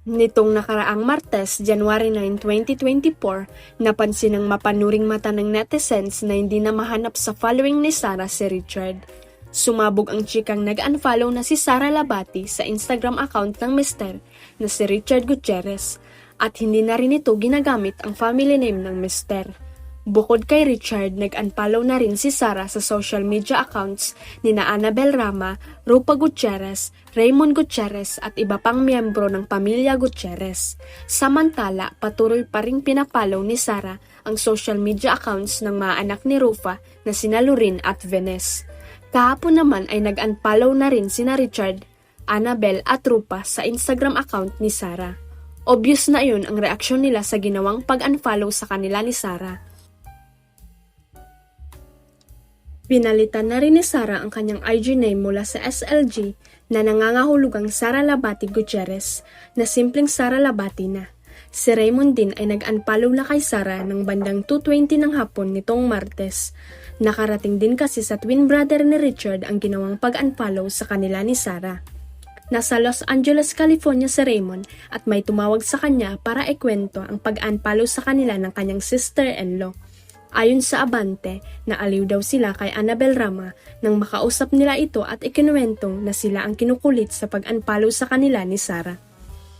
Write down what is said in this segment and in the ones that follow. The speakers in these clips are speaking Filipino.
Nitong nakaraang Martes, January 9, 2024, napansin ng mapanuring mata ng netizens na hindi na mahanap sa following ni Sarah si Richard. Sumabog ang chikang nag-unfollow na si Sarah Labati sa Instagram account ng mister na si Richard Gutierrez at hindi na rin ito ginagamit ang family name ng mister. Bukod kay Richard, nag-unfollow na rin si Sarah sa social media accounts ni na Annabel Rama, Rupa Gutierrez, Raymond Gutierrez at iba pang miyembro ng pamilya Gutierrez. Samantala, patuloy pa ring pinapollow ni Sarah ang social media accounts ng mga anak ni Rufa na sina Lorin at Venez. Kahapon naman ay nag-unfollow na rin sina Richard, Annabel at Rupa sa Instagram account ni Sarah. Obvious na yun ang reaksyon nila sa ginawang pag-unfollow sa kanila ni Sarah. Pinalitan na rin ni Sarah ang kanyang IG name mula sa SLG na nangangahulugang Sarah Labati Gutierrez na simpleng Sarah Labati na. Si Raymond din ay nag-unfollow na kay Sarah ng bandang 2:20 ng hapon nitong Martes. Nakarating din kasi sa twin brother ni Richard ang ginawang pag-unfollow sa kanila ni Sarah. Nasa Los Angeles, California si Raymond at may tumawag sa kanya para ikwento ang pag-unfollow sa kanila ng kanyang sister-in-law. Ayon sa Abante, naaliw daw sila kay Annabel Rama nang makausap nila ito at ikinuwento na sila ang kinukulit sa pag-unfollow sa kanila ni Sarah.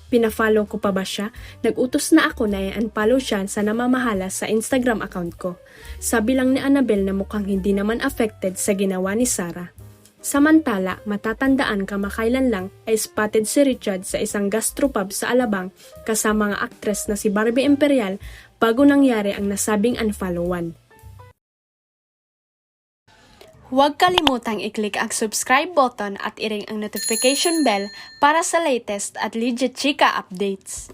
Pina-follow ko pa ba siya? Nag-utos na ako na i-unfollow siya sa namamahala sa Instagram account ko. Sabi lang ni Annabel na mukhang hindi naman affected sa ginawa ni Sarah. Samantala, matatandaan kamakailan lang ay spotted si Richard sa isang gastropub sa Alabang kasama ang aktres na si Barbie Imperial bago nangyari ang nasabing unfollowan. Huwag kalimutang i-click ang subscribe button at i-ring ang notification bell para sa latest at legit chika updates.